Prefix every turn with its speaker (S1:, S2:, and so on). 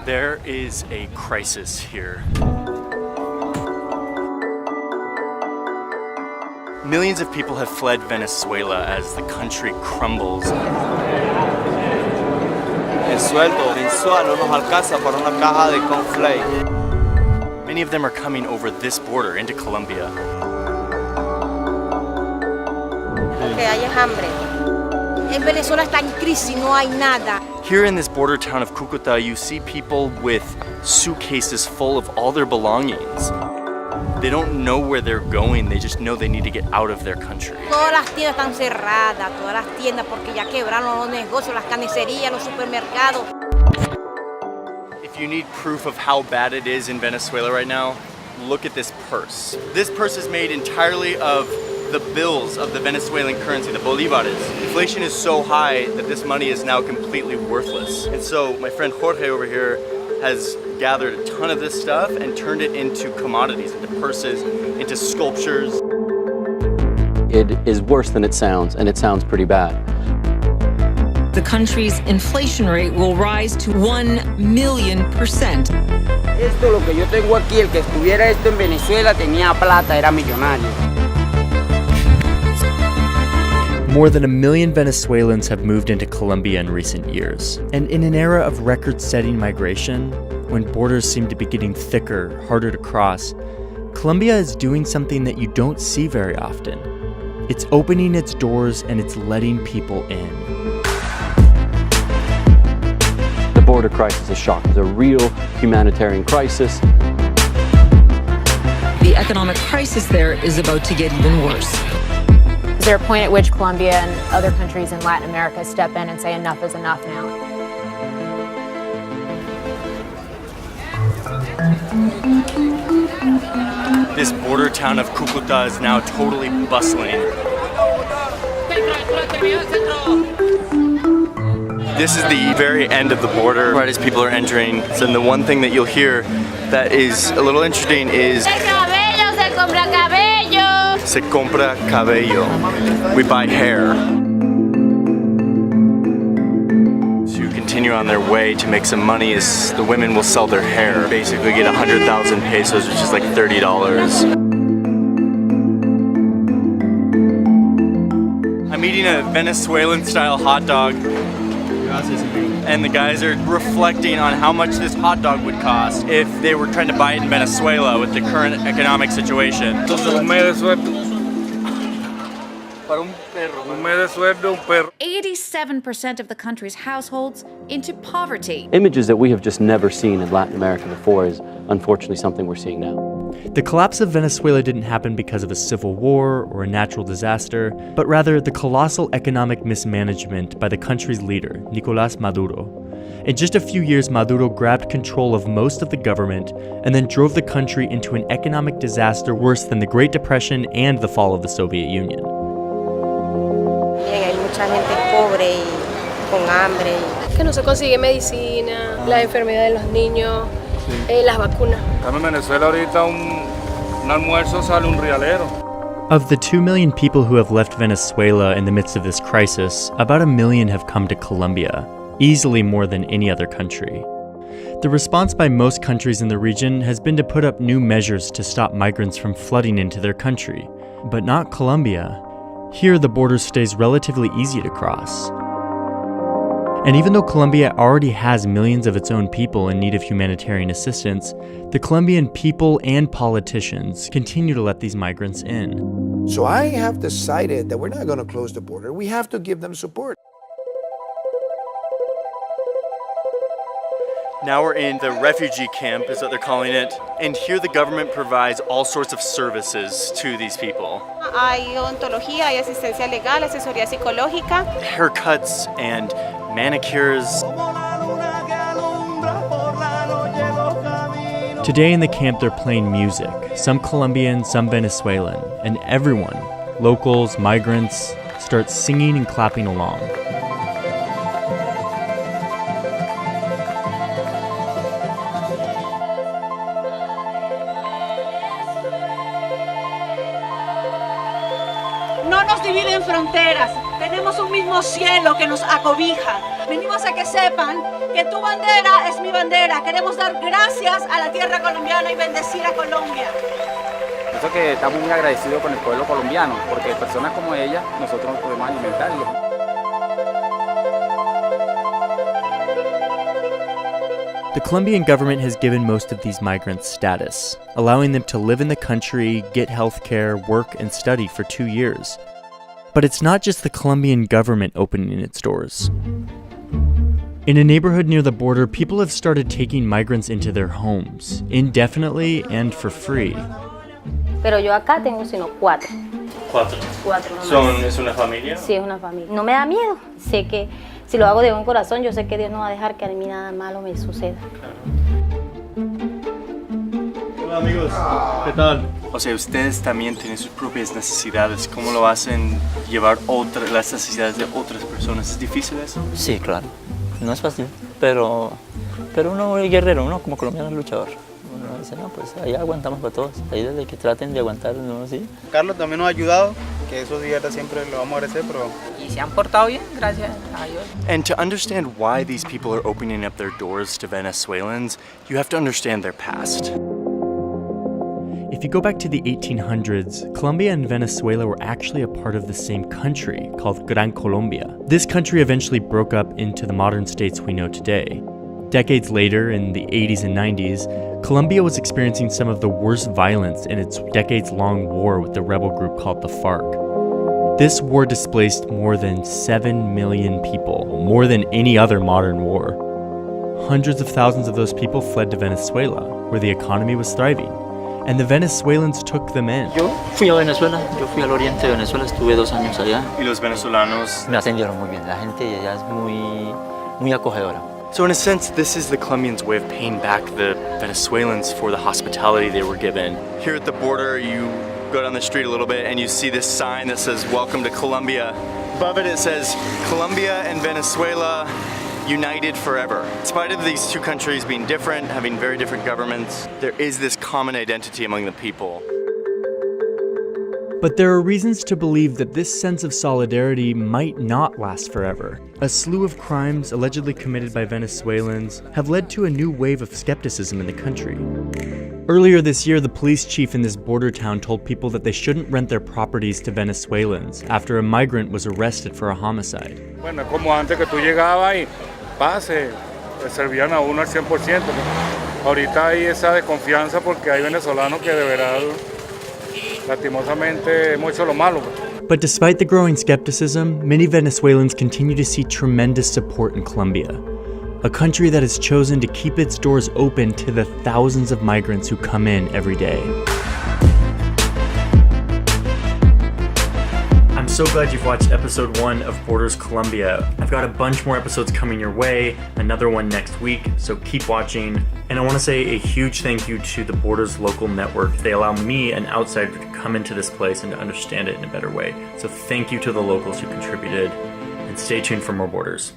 S1: There is a crisis here. Millions of people have fled Venezuela as the country crumbles.
S2: El sueldo mensual no nos alcanza para una caja de cornflakes.
S1: Many of them are coming over this border into Colombia.
S3: Que haya hambre. En Venezuela está en crisis, no hay nada.
S1: Here in this border town of Cúcuta, you see people with suitcases full of all their belongings. They don't know where they're going, they just know they need to get out of their country.
S3: Todas las tiendas están cerradas, todas las tiendas porque ya quebraron los negocios, las carnicerías, los supermercados.
S1: If you need proof of how bad it is in Venezuela right now, look at this purse. This purse is made entirely of the bills of the Venezuelan currency, the bolívares. Inflation is so high that this money is now completely worthless. And so my friend Jorge over here has gathered a ton of this stuff and turned it into commodities, into purses, into sculptures.
S4: It is worse than it sounds, and it sounds pretty bad.
S5: The country's inflation rate will rise to 1,000,000%.
S6: Esto lo que yo tengo aquí, el que estuviera esto en Venezuela tenía plata, era millonario.
S1: More than 1 million Venezuelans have moved into Colombia in recent years. And in an era of record-setting migration, when borders seem to be getting thicker, harder to cross, Colombia is doing something that you don't see very often. It's opening its doors and it's letting people in.
S4: The border crisis is shocking. It's a real humanitarian crisis.
S5: The economic crisis there is about to get even worse.
S7: Is there a point at which Colombia and other countries in Latin America step in and say enough is enough now?
S1: This border town of Cúcuta is now totally bustling. This is the very end of the border, right as people are entering. So the one thing that you'll hear that is a little interesting is se compra cabello. We buy hair. So you continue on their way to make some money as the women will sell their hair. Basically get 100,000 pesos, which is like $30. I'm eating a Venezuelan style hot dog. And the guys are reflecting on how much this hot dog would cost if they were trying to buy it in Venezuela with the current economic situation.
S8: 87% of the country's households into poverty.
S4: Images that we have just never seen in Latin America before is unfortunately something we're seeing now.
S1: The collapse of Venezuela didn't happen because of a civil war or a natural disaster, but rather the colossal economic mismanagement by the country's leader, Nicolás Maduro. In just a few years, Maduro grabbed control of most of the government and then drove the country into an economic disaster worse than the Great Depression and the fall of the Soviet Union.
S3: Hay mucha gente pobre y con hambre.
S9: Que no se consigue medicina, la enfermedad de los niños, las vacunas.
S10: En Venezuela ahorita un almuerzo sale un realero.
S1: Of the 2 million people who have left Venezuela in the midst of this crisis, about 1 million have come to Colombia, easily more than any other country. The response by most countries in the region has been to put up new measures to stop migrants from flooding into their country, but not Colombia. Here, the border stays relatively easy to cross. And even though Colombia already has millions of its own people in need of humanitarian assistance, the Colombian people and politicians continue to let these migrants in.
S11: So I have decided that we're not going to close the border. We have to give them support.
S1: Now we're in the refugee camp, is what they're calling it, and here the government provides all sorts of services to these people.
S3: Hay odontología, hay asistencia legal, asesoría psicológica.
S1: Haircuts and manicures. Today in the camp they're playing music, some Colombian, some Venezuelan, and everyone, locals, migrants, starts singing and clapping along.
S12: No nos dividen fronteras, tenemos un mismo cielo que nos acobija.
S3: venimos a que sepan que tu bandera es mi bandera. Queremos dar gracias a la tierra colombiana y bendecir a Colombia.
S6: Eso que estamos muy agradecidos con el pueblo colombiano, porque personas como ella nosotros nos podemos alimentar.
S1: The Colombian government has given most of these migrants status, allowing them to live in the country, get health care, work, and study for 2 years. But it's not just the Colombian government opening its doors. In a neighborhood near the border, people have started taking migrants into their homes, indefinitely and for free.
S3: Pero yo acá tengo sino 4.
S1: ¿Cuatro?
S3: 4 nomás.
S1: ¿Es una familia?
S3: Sí, es una familia. No me da miedo. Sé que si lo hago de buen corazón, yo sé que Dios no va a dejar que a mí nada malo me suceda.
S1: Hola amigos, ¿qué tal? O sea, ustedes también tienen sus propias necesidades. ¿Cómo lo hacen llevar las necesidades de otras personas? ¿Es difícil eso?
S12: Sí, claro. No es fácil, pero uno es guerrero, uno como colombiano es luchador. Uno dice, no, pues ahí aguantamos para todos. Ahí desde que traten de aguantar, ¿no? ¿Sí?
S2: Carlos también nos ha ayudado, que eso sí, siempre lo vamos a agradecer, pero...
S6: Y se han portado bien, gracias a Dios.
S1: And to understand why these people are opening up their doors to Venezuelans, you have to understand their past. If you go back to the 1800s, Colombia and Venezuela were actually a part of the same country called Gran Colombia. This country eventually broke up into the modern states we know today. Decades later, in the 80s and 90s, Colombia was experiencing some of the worst violence in its decades-long war with the rebel group called the FARC. This war displaced more than 7 million people, more than any other modern war. Hundreds of thousands of those people fled to Venezuela, where the economy was thriving, and the Venezuelans took them in.
S12: Yo fui a Venezuela, yo fui al oriente de Venezuela, estuve 2 años allá.
S1: ¿Y los venezolanos?
S12: Me atendieron muy bien, la gente allá es muy acogedora.
S1: So in a sense, this is the Colombians' way of paying back the Venezuelans for the hospitality they were given. Here at the border, you go down the street a little bit and you see this sign that says, "Welcome to Colombia." Above it, it says, "Colombia and Venezuela united forever." In spite of these two countries being different, having very different governments, there is this common identity among the people. But there are reasons to believe that this sense of solidarity might not last forever. A slew of crimes allegedly committed by Venezuelans have led to a new wave of skepticism in the country. Earlier this year, the police chief in this border town told people that they shouldn't rent their properties to Venezuelans after a migrant was arrested for a homicide.
S10: Bueno, como antes que tú llegabas y pase, le servían a uno al 100%. Ahorita hay esa desconfianza porque hay venezolanos que de verdad, lastimosamente, hemos hecho lo malo.
S1: But despite the growing skepticism, many Venezuelans continue to see tremendous support in Colombia, a country that has chosen to keep its doors open to the thousands of migrants who come in every day. I'm so glad you've watched episode 1 of Borders Colombia. I've got a bunch more episodes coming your way, another one next week, so keep watching. And I want to say a huge thank you to the Borders local network. They allow me, an outsider, to come into this place and to understand it in a better way. So thank you to the locals who contributed, and stay tuned for more Borders.